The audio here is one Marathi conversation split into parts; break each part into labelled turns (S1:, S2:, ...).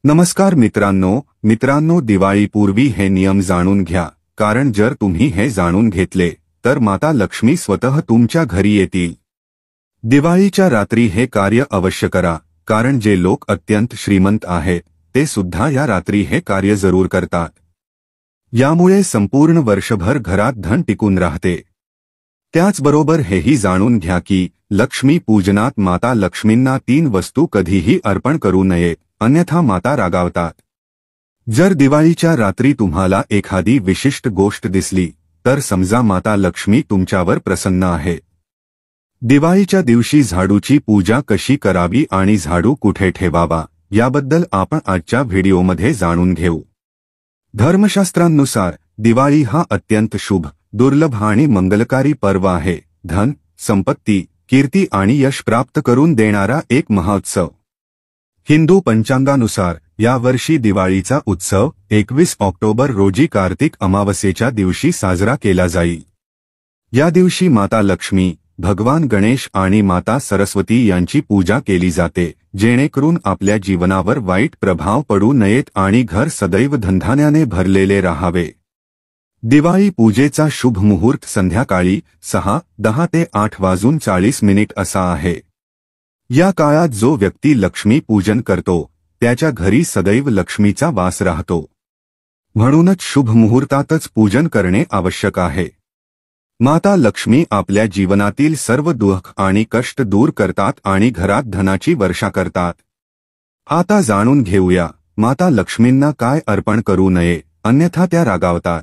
S1: नमस्कार मित्रांनो, दिवाळीपूर्वी हे नियम जाणून घ्या, कारण जर तुम्ही हे जाणून घेतले तर माता लक्ष्मी स्वतः तुमच्या घरी येतील। दिवाळीच्या रात्री हे कार्य अवश्य करा, कारण जे लोक अत्यंत श्रीमंत आहेत ते सुद्धा या रात्री हे कार्य जरूर करतात। यामुळे संपूर्ण वर्षभर घरात धन टिकून राहते। त्याचबरोबर हेही जाणून घ्या की लक्ष्मी पूजनात माता लक्ष्मींना 3 वस्तू कधीही अर्पण करू नयेत, अन्यथा माता रागावतात। जर दिवाळीच्या रात्री तुम्हाला एखादी विशिष्ट गोष्ट दिसली तर समजा माता लक्ष्मी तुमच्यावर प्रसन्न आहे। दिवाळीच्या दिवशी झाडूची पूजा कशी करावी आणि झाडू कुठे ठेवावा याबद्दल आपण आजच्या व्हिडिओमध्ये जाणून घेऊ। धर्मशास्त्रानुसार दिवाळी हा अत्यंत शुभ, दुर्लभ आणि मंगलकारी पर्व आहे। धन, संपत्ती, कीर्ती आणि यश प्राप्त करून देणारा एक महोत्सव। हिंदू पंचांगानुसार यावर्षी दिवाळीचा उत्सव 21 ऑक्टोबर रोजी कार्तिक अमावस्येच्या दिवशी साजरा केला जाईल। या दिवशी माता लक्ष्मी, भगवान गणेश आणि माता सरस्वती यांची पूजा केली जाते, जेणेकरून आपल्या जीवनावर वाईट प्रभाव पडू नयेत आणि घर सदैव धनधान्याने भरलेले राहावे। दिवाळी पूजेचा शुभ मुहूर्त संध्याकाळी 6:10 ते 8:40 असा आहे। या काळात जो व्यक्ती लक्ष्मी पूजन करतो त्याच्या घरी सदैव लक्ष्मीचा वास राहतो। म्हणूनच शुभ मुहूर्तातच पूजन करणे आवश्यक आहे। माता लक्ष्मी आपल्या जीवनातील सर्व दुःख आणि कष्ट दूर करतात आणि घरात धनाची वर्षा करतात। आता जाणून घेऊया माता लक्ष्मींना काय अर्पण करू नये, अन्यथा त्या रागावतात।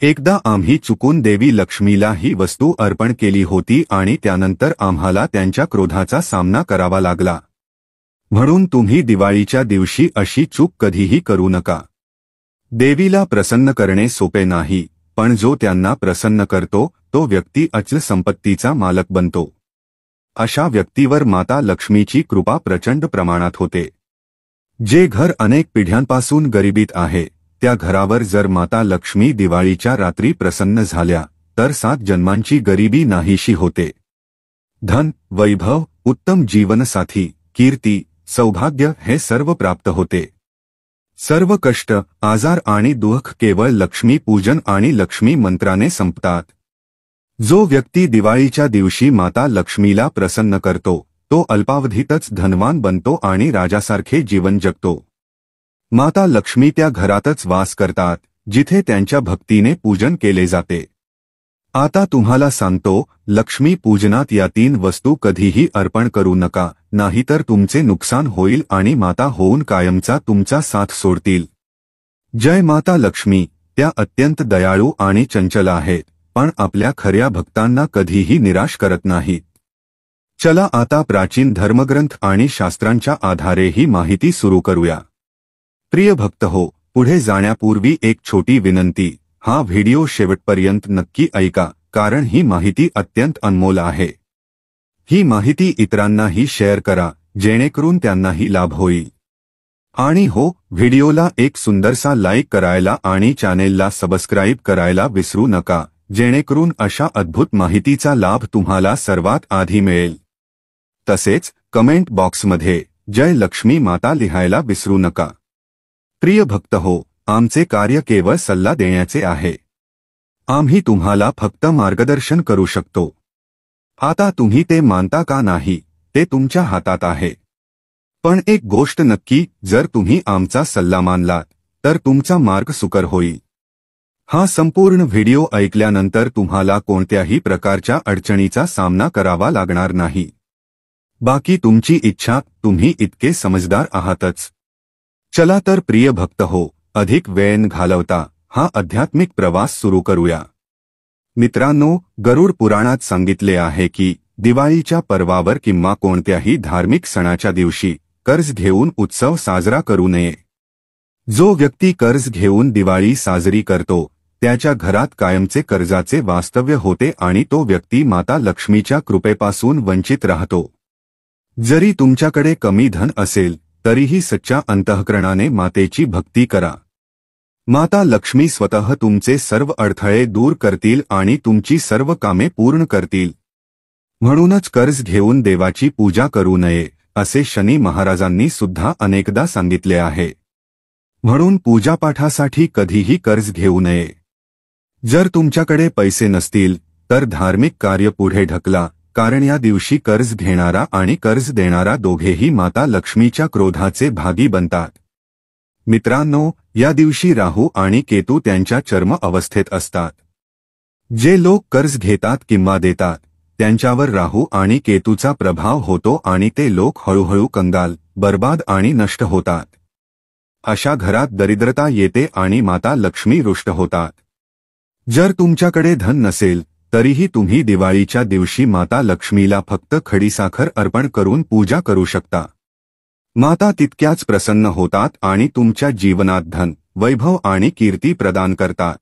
S1: एकदा आम्ही चुकून देवी लक्ष्मीला ही वस्तू अर्पण केली होती आणि त्यानंतर आम्हाला त्यांच्या क्रोधाचा सामना करावा लागला। म्हणून तुम्ही दिवाळीच्या दिवशी अशी चूक कधीही करू नका। देवीला प्रसन्न करणे सोपे नाही, पण जो त्यांना प्रसन्न करतो तो व्यक्ती अचल संपत्तीचा मालक बनतो। अशा व्यक्तीवर माता लक्ष्मीची कृपा प्रचंड प्रमाणात होते। जे घर अनेक पिढ्यांपासून गरिबीत आहे त्या घरावर जर माता लक्ष्मी दिवाळीच्या रात्री प्रसन्न झाल्या तर 7 जन्मांची गरिबी नाहीशी होते। धन, वैभव, उत्तम जीवनसाथी, कीर्ती, सौभाग्य हे सर्व प्राप्त होते। सर्व कष्ट, आजार आणि दुःख केवळ लक्ष्मी पूजन आणि लक्ष्मी मंत्राने संपतात। जो व्यक्ती दिवाळीच्या दिवशी माता लक्ष्मीला प्रसन्न करतो तो अल्पावधीतच धनवान बनतो आणि राजासारखे जीवन जगतो। माता लक्ष्मी त्या घरातच वास करतात जिथे त्यांच्या भक्तीने पूजन केले जाते। आता तुम्हाला सांगतो, लक्ष्मी पूजनात या 3 वस्तू कधीही अर्पण करू नका, नाहीतर तुमचे नुकसान होईल आणि माता होऊन कायमचा तुमचा साथ सोडतील। जय माता लक्ष्मी, त्या अत्यंत दयाळू आणि चंचल आहेत, पण आपल्या खऱ्या भक्तांना कधीही निराश करत नाहीत। चला आता प्राचीन धर्मग्रंथ आणि शास्त्रांच्या आधारे ही माहिती सुरू करूया। प्रिय भक्त हो, पुढे जाण्यापूर्वी एक छोटी विनंती, हा व्हिडिओ शेवटपर्यंत नक्की ऐका, कारण ही माहिती अत्यंत अनमोल आहे। ही माहिती इतरांनाही शेअर करा, जेणेकरून त्यांनाही लाभ होईल। आणि हो, व्हिडिओला एक सुंदरसा लाईक करायला आणि चॅनेलला सबस्क्राईब करायला विसरू नका, जेणेकरून अशा अद्भुत माहितीचा लाभ तुम्हाला सर्वात आधी मिळेल। तसेच कमेंट बॉक्समध्ये जय लक्ष्मी माता लिहायला विसरू नका। प्रिय भक्त हो, आमचे कार्य केवळ सल्ला देण्याचे आहे। आम्ही तुम्हाला फक्त मार्गदर्शन करू शकतो। आता तुम्ही ते मानता का नाही ते तुमच्या हातात आहे। पण एक गोष्ट नक्की, जर तुम्ही आमचा सल्ला मानलात तर तुमचा मार्ग सुकर होईल। हा संपूर्ण व्हिडिओ ऐकल्यानंतर तुम्हाला कोणत्याही प्रकारच्या अडचणीचा सामना करावा लागणार नाही। बाकी तुमची इच्छा, तुम्ही इतके समजदार आहातच। चला तर प्रिय भक्त हो, अधिक वेळ न घालवता हा आध्यात्मिक प्रवास सुरू करूया। मित्रांनो, गरुड पुराणात सांगितले आहे की दिवाळीच्या पर्वावर किंवा कोणत्याही धार्मिक सणाच्या दिवशी कर्ज घेऊन उत्सव साजरा करू नये। जो व्यक्ती कर्ज घेऊन दिवाळी साजरी करतो त्याच्या घरात कायमचे कर्जाचे वास्तव्य होते आणि तो व्यक्ती माता लक्ष्मीच्या कृपेपासून वंचित राहतो। जरी तुमच्याकडे कमी धन असेल तरीही सच्च्या अंतःकरणाने मातेची भक्ती करा। माता लक्ष्मी स्वतः तुमचे सर्व अडथळे दूर करतील आणि तुमची सर्व कामे पूर्ण करतील। म्हणूनच कर्ज घेऊन देवाची पूजा करू नये, असे शनी महाराजांनी सुद्धा अनेकदा सांगितले आहे. म्हणून पूजापाठासाठी कधीही कर्ज घेऊ नये. जर तुमच्याकडे पैसे नसतील तर धार्मिक कार्य पुढे ढकला, कारण या दिवशी कर्ज घेणारा आणि कर्ज देणारा दोघेही माता लक्ष्मीच्या क्रोधाचे भागी बनतात. मित्रांनो, या दिवशी राहू आणि केतू त्यांच्या चर्म अवस्थेत असतात. जे लोक कर्ज घेतात किंवा देतात त्यांच्यावर राहू आणि केतूचा प्रभाव होतो आणि ते लोक हळूहळू कंगाल, बर्बाद आणि नष्ट होतात. अशा घरात दरिद्रता येते आणि माता लक्ष्मी रुष्ट होतात. जर तुमच्याकडे धन नसेल तरीही तुम्ही दिवाळीच्या दिवशी माता लक्ष्मीला फक्त खडीसाखर अर्पण करून पूजा करू शकता. माता तितक्याच प्रसन्न होतात आणि तुमच्या जीवनात धन, वैभव आणि कीर्ती प्रदान करतात.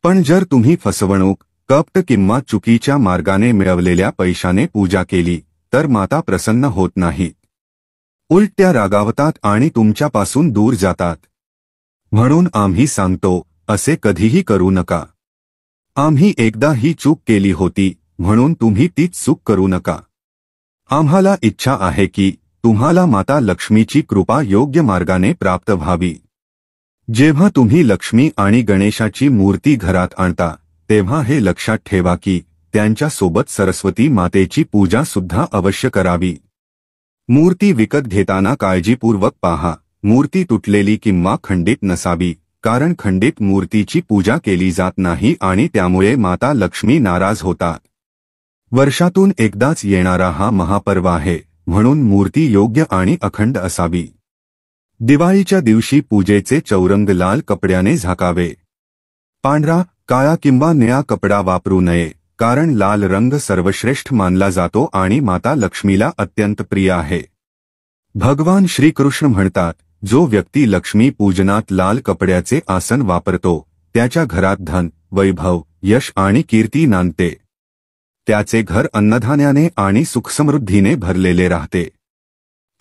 S1: पण जर तुम्ही फसवणूक, कपट किंवा चुकीच्या मार्गाने मिळवलेल्या पैशाने पूजा केली तर माता प्रसन्न होत नाहीत. उलट त्या रागावतात आणि तुमच्यापासून दूर जातात. म्हणून आम्ही सांगतो, असे कधीही करू नका. आम्ही एकदा ही चूक केली होती, म्हणून तुम्ही तीच चूक करू नका. आम्हाला इच्छा आहे की तुम्हाला माता लक्ष्मीची कृपा योग्य मार्गाने प्राप्त व्हावी. जेव्हा तुम्ही लक्ष्मी आणि गणेशाची मूर्ती घरात आणता तेव्हा हे लक्षात ठेवा की त्यांच्या सोबत सरस्वती मातेची पूजा सुद्धा अवश्य करावी. मूर्ती विकत घेताना काळजीपूर्वक पहा, मूर्ती तुटलेली किंवा खंडित नसावी, कारण खंडित मूर्तीची पूजा केली जात नाही आणि त्यामुळे माता लक्ष्मी नाराज होतात. वर्षातून एकदाच येणारा हा महापर्व आहे, म्हणून मूर्ती योग्य आणि अखंड असावी. दिवाळीच्या दिवशी पूजेचे चौरंग लाल कपड्याने झाकावे. पांढरा, काळा किंवा निळा कपडा वापरू नये, कारण लाल रंग सर्वश्रेष्ठ मानला जातो आणि माता लक्ष्मीला अत्यंत प्रिय आहे. भगवान श्रीकृष्ण म्हणतात, जो व्यक्ती लक्ष्मी पूजनात लाल कपड्याचे आसन वापरतो त्याच्या घरात धन, वैभव, यश आणि कीर्ती नांदते. त्याचे घर अन्नधान्याने आणि सुखसमृद्धीने भरलेले राहते.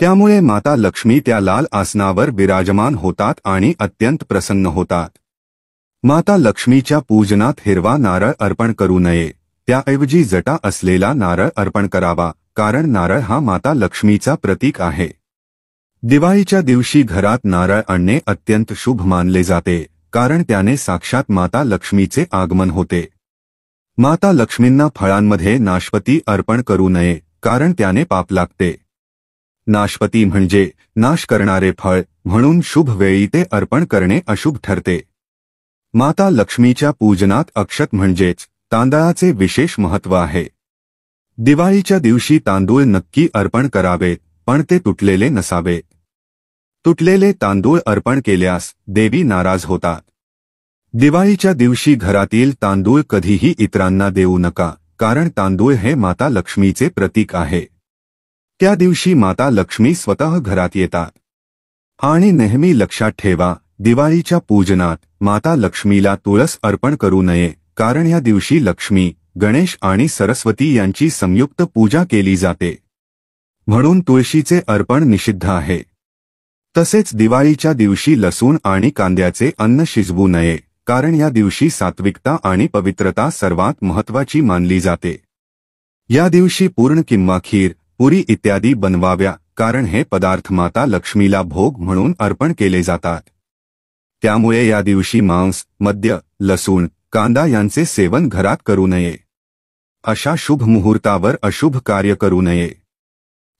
S1: त्यामुळे माता लक्ष्मी त्या लाल आसनावर विराजमान होतात आणि अत्यंत प्रसन्न होतात. माता लक्ष्मीच्या पूजनात हिरवा नारळ अर्पण करू नये, त्याऐवजी जटा असलेला नारळ अर्पण करावा, कारण नारळ हा माता लक्ष्मीचा प्रतीक आहे. दिवाळीच्या दिवशी घरात नारळ आणणे अत्यंत शुभ मानले जाते, कारण त्याने साक्षात माता लक्ष्मीचे आगमन होते. माता लक्ष्मींना फळांमध्ये नाशपती अर्पण करू नये, कारण त्याने पाप लागते. नाशपती म्हणजे नाश करणारे फळ, म्हणून शुभ वेळी ते अर्पण करणे अशुभ ठरते. माता लक्ष्मीच्या पूजनात अक्षत म्हणजेच तांदळाचे विशेष महत्त्व आहे. दिवाळीच्या दिवशी तांदूळ नक्की अर्पण करावेत, पण ते तुटलेले नसावेत. तुटलेले तांदूळ अर्पण केल्यास देवी नाराज होतात. दिवाळीच्या दिवशी घरातील तांदूळ कधीही इतरांना देऊ नका, कारण तांदूळ हे माता लक्ष्मीचे प्रतीक आहे. त्या दिवशी माता लक्ष्मी स्वतः घरात येतात. आणि नेहमी लक्षात ठेवा, दिवाळीच्या पूजनात माता लक्ष्मीला तुळस अर्पण करू नये, कारण या दिवशी लक्ष्मी, गणेश आणि सरस्वती यांची संयुक्त पूजा केली जाते. म्हणून तुळशीचे अर्पण निषिद्ध आहे. तसेच दिवाळीच्या दिवशी लसूण आणि कांद्याचे अन्न शिजवू नये, कारण या दिवशी सात्विकता आणि पवित्रता सर्वात महत्त्वाची मानली जाते. या दिवशी पूर्ण किंवा खीर, पुरी इत्यादी बनवाव्या, कारण हे पदार्थ माता लक्ष्मीला भोग म्हणून अर्पण केले जातात. त्यामुळे या दिवशी मांस, मद्य, लसूण, कांदा यांचे सेवन घरात करू नये. अशा शुभ मुहूर्तावर अशुभ कार्य करू नये.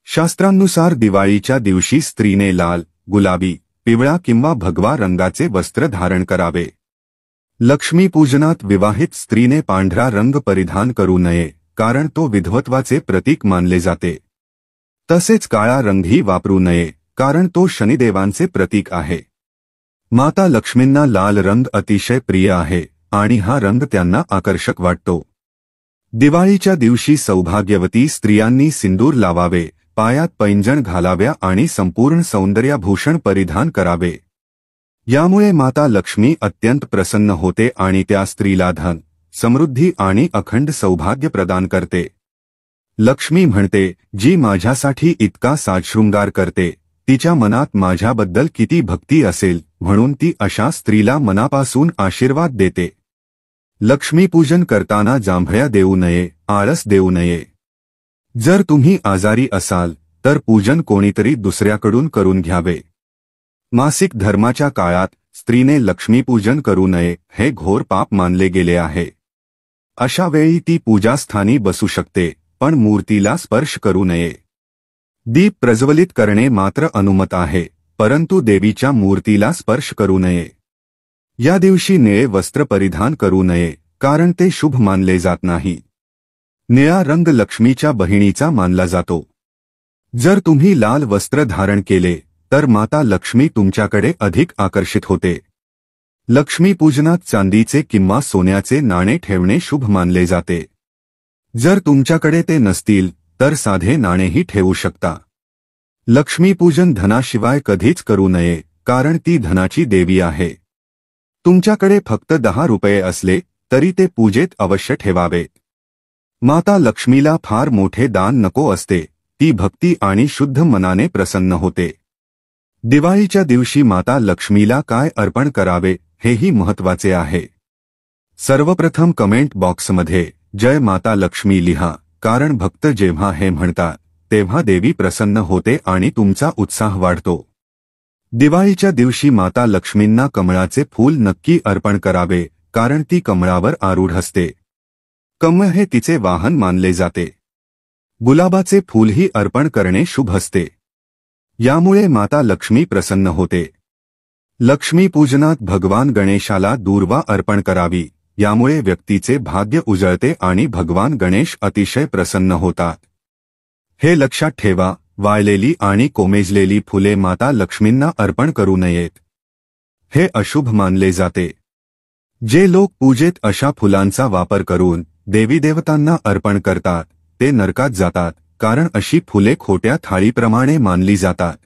S1: शास्त्रांनुसार दिवाळीच्या दिवशी स्त्रीने लाल, गुलाबी, पिवळा किंवा भगवा रंगाचे वस्त्र धारण करावे. लक्ष्मीपूजनात विवाहित स्त्रीने पांढरा रंग परिधान करू नये, कारण तो विधवत्वाचे प्रतीक मानले जाते. तसेच काळा रंगही वापरू नये, कारण तो शनिदेवांचे प्रतीक आहे. माता लक्ष्मींना लाल रंग अतिशय प्रिय आहे आणि हा रंग त्यांना आकर्षक वाटतो. दिवाळीच्या दिवशी सौभाग्यवती स्त्रियांनी सिंदूर लावावे, पायात पैंजण घालाव्या आणि संपूर्ण सौंदर्यभूषण परिधान करावे. यामुळे माता लक्ष्मी अत्यंत प्रसन्न होते आणि त्या स्त्रीला धन, समृद्धी आणि अखंड सौभाग्य प्रदान करते. लक्ष्मी म्हणते, जी माझ्यासाठी इतका साजशृंगार करते, तिच्या मनात माझ्याबद्दल किती भक्ती असेल, म्हणून ती अशा स्त्रीला मनापासून आशीर्वाद देते. लक्ष्मीपूजन करताना जांभळ्या देऊ नये, आळस देऊ नये. जर तुम्ही आजारी असाल तर पूजन कोणीतरी दुसऱ्याकडून करून घ्यावे. मासिक धर्माच्या काळात स्त्रीने लक्ष्मीपूजन करू नये हे घोर पाप मानले गेले आहे. अशा वेळी ती पूजास्थानी बसू शकते, पण मूर्तीला स्पर्श करू नये. दीप प्रज्वलित करणे मात्र अनुमत आहे, परंतु देवीच्या मूर्तीला स्पर्श करू नये. या दिवशी निळे वस्त्र परिधान करू नये, कारण ते शुभ मानले जात नाही. निळा रंग लक्ष्मीच्या बहिणीचा मानला जातो. जर तुम्ही लाल वस्त्र धारण केले तर माता लक्ष्मी तुमच्याकडे अधिक आकर्षित होते. लक्ष्मीपूजनात चांदीचे किंवा सोन्याचे नाणे ठेवणे शुभ मानले जाते. जर तुमच्याकडे ते नसतील तर साधे नाणेही ठेवू शकता. लक्ष्मीपूजन धनाशिवाय कधीच करू नये, कारण ती धनाची देवी आहे. तुमच्याकडे फक्त 10 रुपये असले तरी ते पूजेत अवश्य ठेवावेत. माता लक्ष्मीला फार मोठे दान नको असते, ती भक्ती आणि शुद्ध मनाने प्रसन्न होते. दिवाळीच्या दिवशी माता लक्ष्मीला काय अर्पण करावे हेही महत्त्वाचे आहे. सर्वप्रथम कमेंट बॉक्समध्ये जय माता लक्ष्मी लिहा, कारण भक्त जेव्हा हे म्हणतात तेव्हा देवी प्रसन्न होते आणि तुमचा उत्साह वाढतो. दिवाळीच्या दिवशी माता लक्ष्मींना कमळाचे फूल नक्की अर्पण करावे, कारण ती कमळावर आरूढ असते. कमळ हे तिचे वाहन मानले जाते. गुलाबाचे फूलही अर्पण करणे शुभ असते. यामुळे माता लक्ष्मी प्रसन्न होते. लक्ष्मीपूजनात भगवान गणेशाला दूर्वा अर्पण करावी, यामुळे व्यक्तीचे भाग्य उजळते आणि भगवान गणेश अतिशय प्रसन्न होतात. हे लक्षात ठेवा, वाळलेली आणि कोमेजलेली फुले माता लक्ष्मींना अर्पण करू नयेत. हे अशुभ मानले जाते. जे लोक पूजेत अशा फुलांचा वापर करून देवी देवतांना अर्पण करतात ते नरकात जातात, कारण अशी फुले खोट्या थाळीप्रमाणे मानली जातात.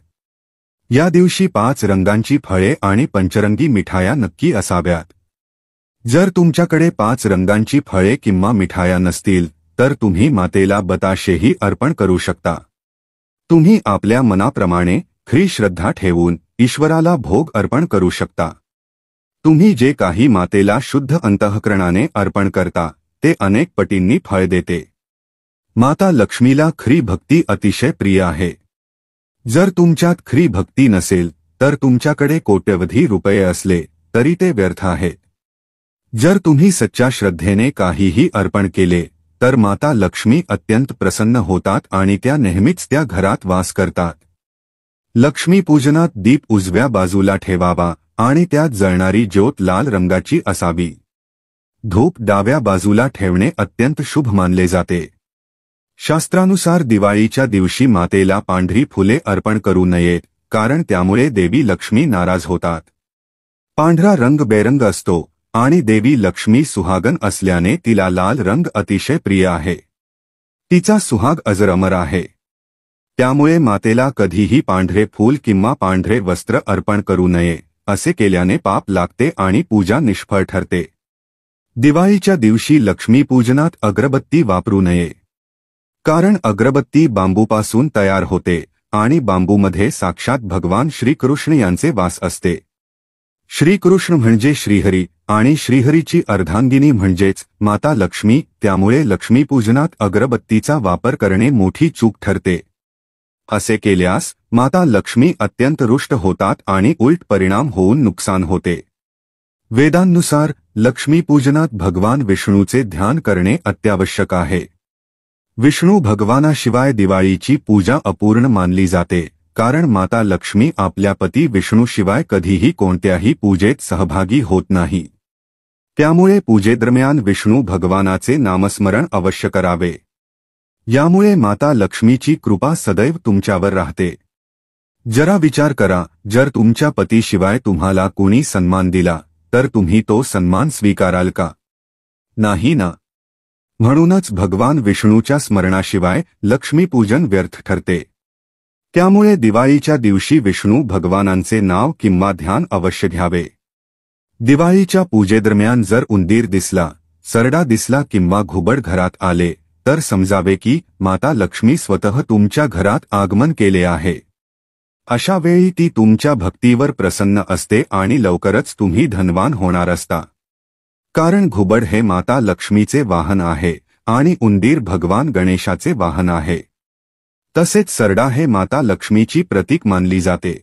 S1: या दिवशी 5 रंगांची फळे आणि पंचरंगी मिठाया नक्की असाव्यात. जर तुमच्याकडे 5 रंगांची फळे किंवा मिठाया नसतील तर तुम्ही मातेला बताशेही अर्पण करू शकता. तुम्ही आपल्या मनाप्रमाणे खरी श्रद्धा ठेवून ईश्वराला भोग अर्पण करू शकता. तुम्ही जे काही मातेला शुद्ध अंतःकरणाने अर्पण करता ते अनेक पटींनी फळ देते. माता लक्ष्मीला खरी भक्ती अतिशय प्रिय आहे. जर तुमच्यात खरी भक्ती नसेल तर तुमच्याकडे कोट्यवधी रुपये असले तरी ते व्यर्थ आहेत. जर तुम्ही सच्च्या श्रद्धेने काहीही अर्पण केले तर माता लक्ष्मी अत्यंत प्रसन्न होतात आणि त्या नेहमीच त्या घरात वास करतात. लक्ष्मीपूजनात दीप उजव्या बाजूला ठेवावा आणि त्यात जळणारी ज्योत लाल रंगाची असावी. धूप डाव्या बाजूला ठेवणे अत्यंत शुभ मानले जाते. शास्त्रानुसार दिवाळीच्या दिवशी मातेला पांढरी फुले अर्पण करू नयेत, कारण त्यामुळे देवी लक्ष्मी नाराज होतात. पांढरा रंग बेरंग असतो आणि देवी लक्ष्मी सुहागन असल्याने तिला लाल रंग अतिशय प्रिय आहे. तिचा सुहाग अजरामर आहे. त्यामुळे मातेला कधीही पांढरे फूल किंवा पांढरे वस्त्र अर्पण करू नये. असे केल्याने पाप लागते आणि पूजा निष्फळ ठरते. दिवाळीच्या दिवशी लक्ष्मीपूजनात अगरबत्ती वापरू नये, कारण अगरबत्ती बांबूपासून तयार होते आणि बांबूमध्ये साक्षात भगवान श्रीकृष्ण यांचे वास असते. श्रीकृष्ण म्हणजे श्रीहरी आणि श्रीहरीची अर्धांगिनी म्हणजेच माता लक्ष्मी, त्यामुळे लक्ष्मीपूजनात अगरबत्तीचा वापर करणे मोठी चूक ठरते. असे केल्यास माता लक्ष्मी अत्यंत रुष्ट होतात आणि उलट परिणाम होऊन नुकसान होते. वेदांनुसार लक्ष्मीपूजनात भगवान विष्णूचे ध्यान करणे अत्यावश्यक आहे. विष्णू भगवानाशिवाय दिवाळीची पूजा अपूर्ण मानली जाते, कारण माता लक्ष्मी आपल्या पती विष्णूशिवाय कधीही कोणत्याही पूजेत सहभागी होत नाही. त्यामुळे पूजेदरम्यान विष्णू भगवानाचे नामस्मरण अवश्य करावे. यामुळे माता लक्ष्मीची कृपा सदैव तुमच्यावर राहते. जरा विचार करा, जर तुमच्या पतीशिवाय तुम्हाला कोणी सन्मान दिला तर तुम्ही तो सन्मान स्वीकाराल का? नाही ना. म्हणूनच भगवान विष्णूच्या स्मरणाशिवाय लक्ष्मीपूजन व्यर्थ ठरते. त्यामुळे दिवाळीच्या दिवशी विष्णू भगवानांचे नाव किंवा ध्यान अवश्य घ्यावे. दिवाळीच्या पूजेदरम्यान जर उंदीर दिसला, सरडा दिसला किंवा घुबड घरात आले तर समजावे की माता लक्ष्मी स्वतः तुमच्या घरात आगमन केले आहे. अशा वेळी ती तुमच्या भक्तीवर प्रसन्न असते आणि लवकरच तुम्ही धनवान होणार असता. कारण घुबड हे माता लक्ष्मीचे वाहन आहे आणि उंदीर भगवान गणेशाचे वाहन आहे. तसेच सरडा हे माता लक्ष्मीची प्रतीक मानली जाते।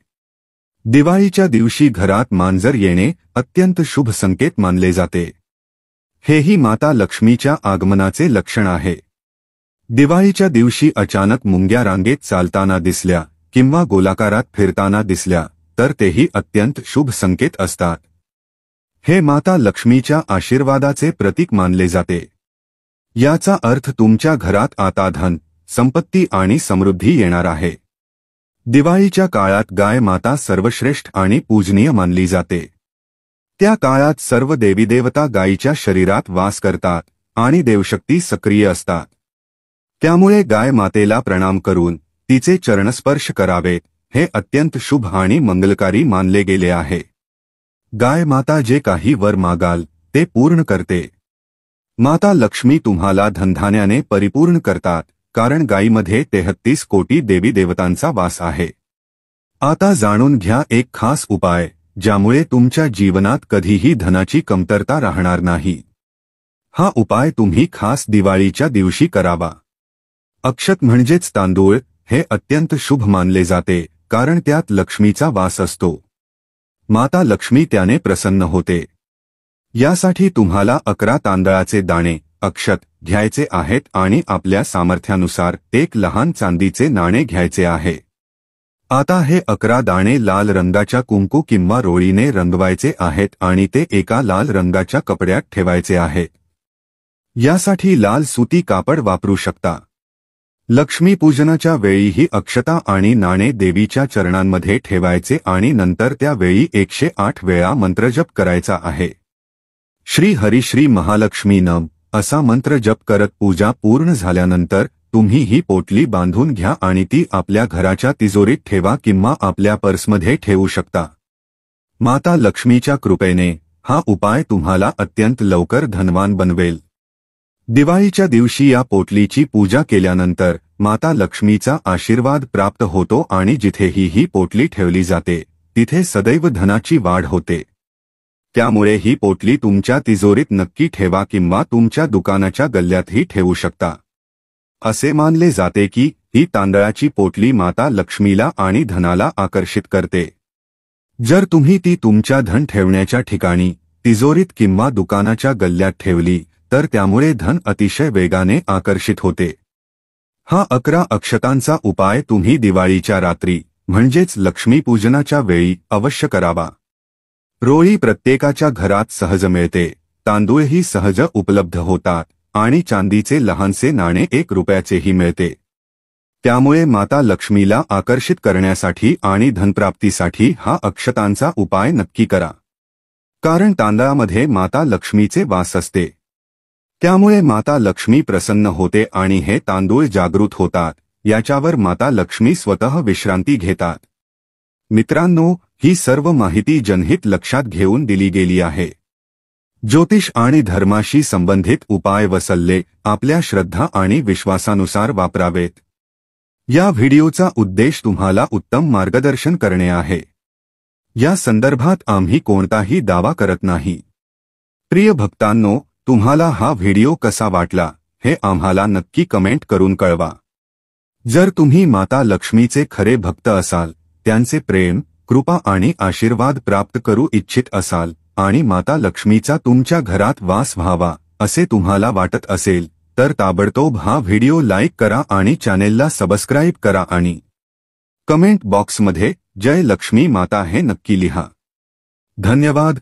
S1: दिवाळीच्या दिवशी घरात मांजर येणे अत्यंत शुभ संकेत मानले जाते। हेही माता लक्ष्मीच्या आगमनाचे लक्षण आहे। दिवाळीच्या दिवशी अचानक मुंग्या रांगेत चालताना दिसल्या किंवा गोलाकारात फिरताना दिसल्या तर तेही अत्यंत शुभ संकेत असतात। हे माता लक्ष्मीच्या आशीर्वादाचे प्रतीक मानले जाते। याचा अर्थ तुमच्या घरात आता धन, संपत्ती आणि समृद्धी येणार आहे। दिवाळीच्या काळात गाय माता सर्वश्रेष्ठ आणि पूजनीय मानली जाते। त्या काळात सर्व देवीदेवता गायीच्या शरीरात वास करतात आणि देवशक्ती सक्रिय असतात। त्यामुळे गाय मातेला प्रणाम करून तिचे चरणस्पर्श करावेत हे अत्यंत शुभ आणि मंगलकारी मानले गेले आहे। गाय माता जे काही वर मागाल ते पूर्ण करते। माता लक्ष्मी तुम्हाला धनधान्याने परिपूर्ण करतात कारण गायीमध्ये 33 कोटी देवी देवतांचा वास आहे। आता जाणून घ्या एक खास उपाय ज्यामुळे तुमच्या जीवनात कधीही धनाची कमतरता राहणार नाही। हा उपाय तुम्ही खास दिवाळीच्या दिवशी करावा। अक्षत म्हणजेच तांदूळ हे अत्यंत शुभ मानले जाते कारण त्यात लक्ष्मीचा वास असतो। माता लक्ष्मी त्याने प्रसन्न होते। यासाठी तुम्हाला 11 तांदळाचे दाणे अक्षत घ्यायचे आहेत आणि आपल्या सामर्थ्यानुसार एक लहान चांदीचे नाणे घ्यायचे आहे। आता हे 11 दाणे लाल रंगाच्या कुंकू किंवा रोळीने रंगवायचे आहेत आणि ते एका लाल रंगाच्या कपड्यात ठेवायचे आहेत। यासाठी लाल सुती कापड वापरू शकता। लक्ष्मीपूजनाच्या वेळी ही अक्षता आणि नाणे देवीच्या चरणांमध्ये ठेवायचे आणि नंतर त्या वेळी 108 वेळा मंत्रजप करायचा आहे। श्री हरी श्री महालक्ष्मी नम असा मंत्र जप करत पूजा पूर्ण झाल्यानंतर तुम्ही ही पोटली बांधून घ्या आणि ती आपल्या घराच्या तिजोरीत ठेवा किंवा आपल्या पर्समध्ये ठेवू शकता। माता लक्ष्मीच्या कृपेने हा उपाय तुम्हाला अत्यंत लवकर धनवान बनवेल। दिवाळीच्या दिवशी या पोटलीची पूजा केल्यानंतर माता लक्ष्मीचा आशीर्वाद प्राप्त होतो आणि जिथेही ही पोटली ठेवली जाते तिथे सदैव धनाची वाढ होते। त्यामुळे ही पोटली तुमच्या तिजोरीत नक्की ठेवा किंवा तुमच्या दुकानाच्या गल्ल्यातही ठेवू शकता। असे मानले जाते की ही तांदळाची पोटली माता लक्ष्मीला आणि धनाला आकर्षित करते। जर तुम्ही ती तुमच्या धन ठेवण्याच्या ठिकाणी तिजोरीत किंवा दुकानाच्या गल्ल्यात ठेवली तर त्यामुळे धन अतिशय वेगाने आकर्षित होते। हा 11 अक्षतांचा उपाय तुम्ही दिवाळीच्या रात्री म्हणजेच लक्ष्मीपूजनाच्या वेळी अवश्य करावा। रोळी प्रत्येकाच्या घरात सहज मिळते, तांदूळही सहज उपलब्ध होतात आणि चांदीचे लहानसे नाणे 1 रुपयाचेही मिळते। त्यामुळे माता लक्ष्मीला आकर्षित करण्यासाठी आणि धनप्राप्तीसाठी हा अक्षतांचा उपाय नक्की करा। कारण तांदळामध्ये माता लक्ष्मीचे वास असते। त्यामुळे माता लक्ष्मी प्रसन्न होते आणि हे तांदूळ जागृत होतात याच्यावर माता लक्ष्मी स्वतः विश्रांती घेतात। मित्रांनो, ही सर्व माहिती जनहित लक्षात घेऊन दिली गेली आहे। ज्योतिष आणि धर्माशी संबंधित उपाय व सल्ले आपल्या श्रद्धा आणि विश्वासानुसार वापरावेत। या व्हिडिओचा उद्देश तुम्हाला उत्तम मार्गदर्शन करणे आहे। या संदर्भात आम्ही कोणताही दावा करत नाही। प्रिय भक्तांनो, तुम्हाला हा व्हिडिओ कसा वाटला हे आम्हाला नक्की कमेंट करून कळवा। जर तुम्ही माता लक्ष्मीचे खरे भक्त असाल, त्यांचे प्रेम, कृपा आणि आशीर्वाद प्राप्त करू इच्छित असाल आणि माता लक्ष्मीचा तुमच्या घरात वास व्हावा असे तुम्हाला वाटत असेल तर ताबडतोब हा व्हिडिओ लाईक करा आणि चॅनेलला सबस्क्राईब करा आणि कमेंट बॉक्समध्ये जय लक्ष्मी माता हे नक्की लिहा। धन्यवाद।